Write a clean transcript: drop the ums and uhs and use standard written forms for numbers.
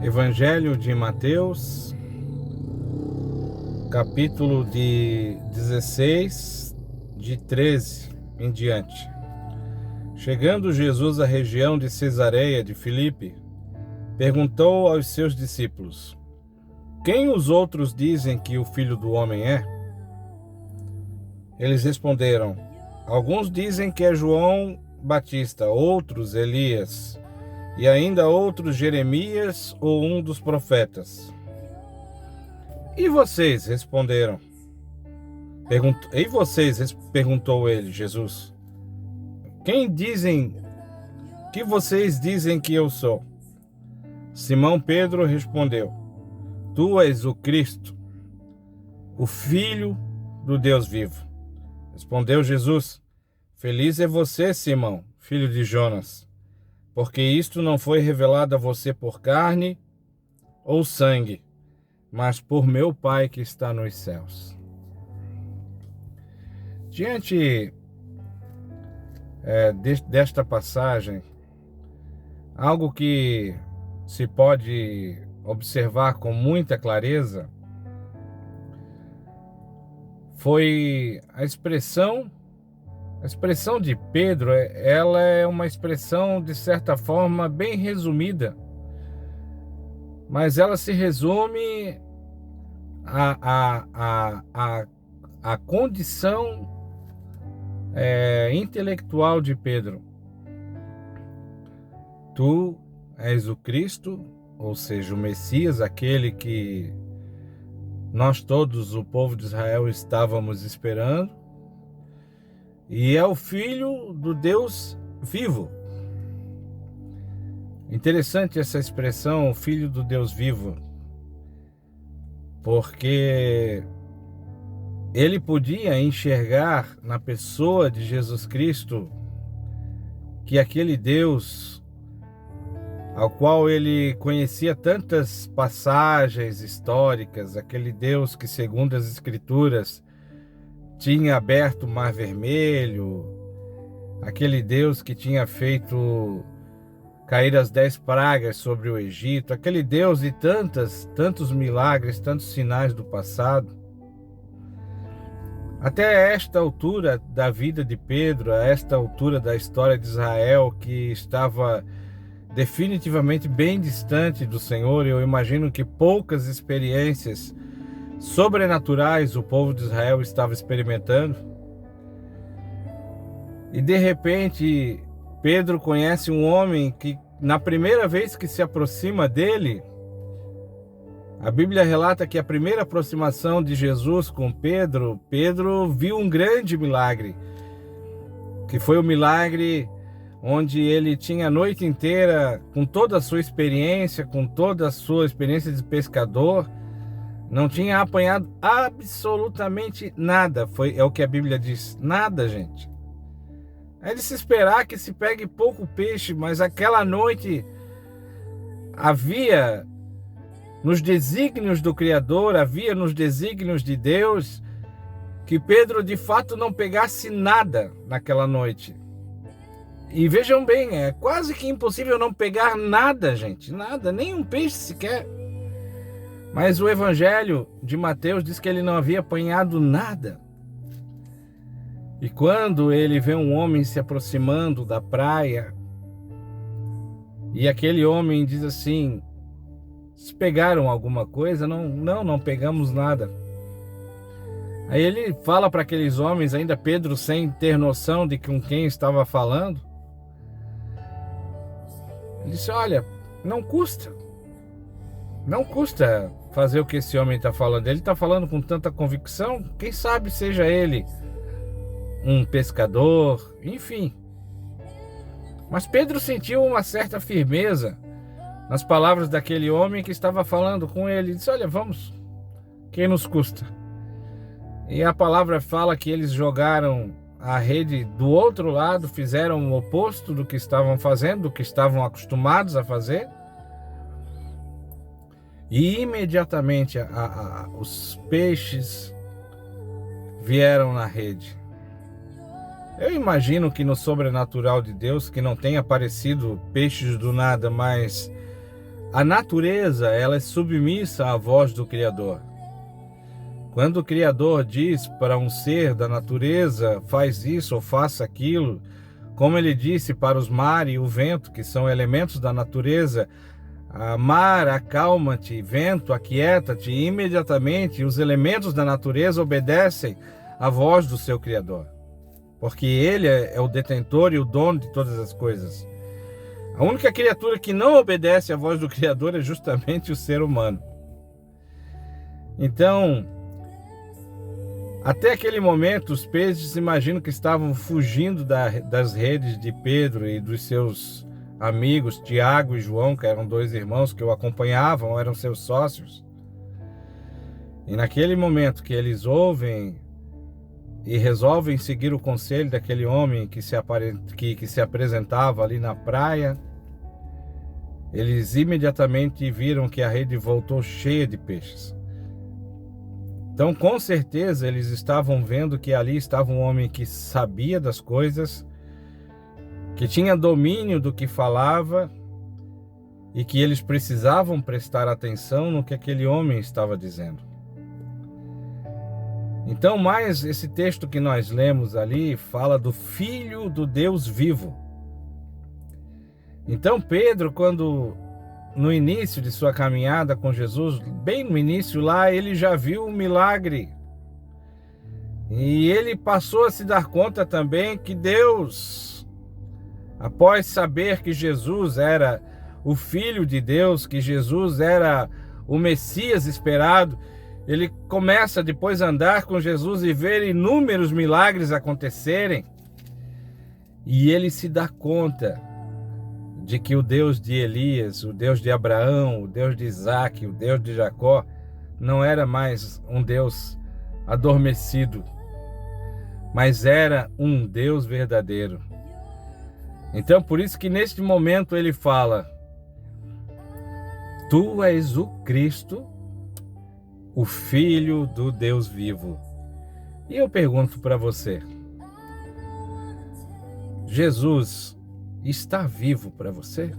Evangelho de Mateus, capítulo de 16, de 13 em diante. Chegando Jesus à região de Cesareia de Filipe, perguntou aos seus discípulos: Quem os outros dizem que o Filho do Homem é? Eles responderam: Alguns dizem que é João Batista, outros Elias, e ainda outros Jeremias ou um dos profetas. E vocês? Responderam. E vocês? Perguntou ele, Jesus. Que vocês dizem que eu sou? Simão Pedro respondeu: Tu és o Cristo, o Filho do Deus vivo. Respondeu Jesus: Feliz é você, Simão, filho de Jonas, porque isto não foi revelado a você por carne ou sangue, mas por meu Pai que está nos céus. Diante desta passagem, algo que se pode observar com muita clareza foi a expressão de Pedro. Ela é uma expressão, de certa forma, bem resumida, mas ela se resume à condição intelectual de Pedro. Tu és o Cristo, ou seja, o Messias, aquele que nós todos, o povo de Israel, estávamos esperando, e é o Filho do Deus vivo. Interessante essa expressão, Filho do Deus vivo, porque ele podia enxergar na pessoa de Jesus Cristo que aquele Deus ao qual ele conhecia tantas passagens históricas, aquele Deus que, segundo as Escrituras, tinha aberto o Mar Vermelho, aquele Deus que tinha feito cair as 10 pragas sobre o Egito, aquele Deus de tantos milagres, tantos sinais do passado. Até esta altura da vida de Pedro, a esta altura da história de Israel, que estava definitivamente bem distante do Senhor, eu imagino que poucas experiências sobrenaturais o povo de Israel estava experimentando. E de repente, Pedro conhece um homem que, na primeira vez que se aproxima dele, a Bíblia relata que a primeira aproximação de Jesus com Pedro viu um grande milagre, que foi o milagre onde ele tinha a noite inteira, com toda a sua experiência, de pescador, não tinha apanhado absolutamente nada. É o que a Bíblia diz, nada, gente. É de se esperar que se pegue pouco peixe, mas aquela noite havia nos desígnios do Criador, havia nos desígnios de Deus, que Pedro de fato não pegasse nada naquela noite. E vejam bem, é quase que impossível não pegar nada, gente, nada, nem um peixe sequer. Mas o Evangelho de Mateus diz que ele não havia apanhado nada. E quando ele vê um homem se aproximando da praia, e aquele homem diz assim: "Vocês pegaram alguma coisa?" Não pegamos nada. Aí ele fala para aqueles homens, ainda Pedro sem ter noção de com quem estava falando. Ele disse: olha, não custa fazer o que esse homem está falando. Ele está falando com tanta convicção, quem sabe seja ele um pescador, enfim. Mas Pedro sentiu uma certa firmeza nas palavras daquele homem que estava falando com ele. Ele disse: olha, vamos, quem nos custa? E a palavra fala que eles jogaram a rede do outro lado, fizeram o oposto do que estavam fazendo, do que estavam acostumados a fazer. E imediatamente os peixes vieram na rede. Eu imagino que no sobrenatural de Deus, que não tenha aparecido peixes do nada, mas A natureza, ela é submissa à voz do Criador. Quando o Criador diz para um ser da natureza, faz isso ou faça aquilo, como ele disse para os mar e o vento, que são elementos da natureza, mar, acalma-te, vento, aquieta-te, e imediatamente os elementos da natureza obedecem à voz do seu Criador, porque ele é o detentor e o dono de todas as coisas. A única criatura que não obedece à voz do Criador é justamente o ser humano. Então, até aquele momento, os peixes imaginam que estavam fugindo das redes de Pedro e dos seus amigos, Tiago e João, que eram dois irmãos que o acompanhavam, eram seus sócios. E naquele momento que eles ouvem e resolvem seguir o conselho daquele homem que se apresentava ali na praia, eles imediatamente viram que a rede voltou cheia de peixes. Então, com certeza, eles estavam vendo que ali estava um homem que sabia das coisas, que tinha domínio do que falava e que eles precisavam prestar atenção no que aquele homem estava dizendo. Então, mais esse texto que nós lemos ali fala do Filho do Deus vivo. Então, Pedro, quando no início de sua caminhada com Jesus, bem no início lá, ele já viu um milagre. E ele passou a se dar conta também que Deus, após saber que Jesus era o Filho de Deus, que Jesus era o Messias esperado, ele começa depois a andar com Jesus e ver inúmeros milagres acontecerem. E ele se dá conta de que o Deus de Elias, o Deus de Abraão, o Deus de Isaac, o Deus de Jacó, não era mais um Deus adormecido, mas era um Deus verdadeiro. Então, por isso que neste momento ele fala: Tu és o Cristo, o Filho do Deus vivo. E eu pergunto para você, Jesus está vivo para você?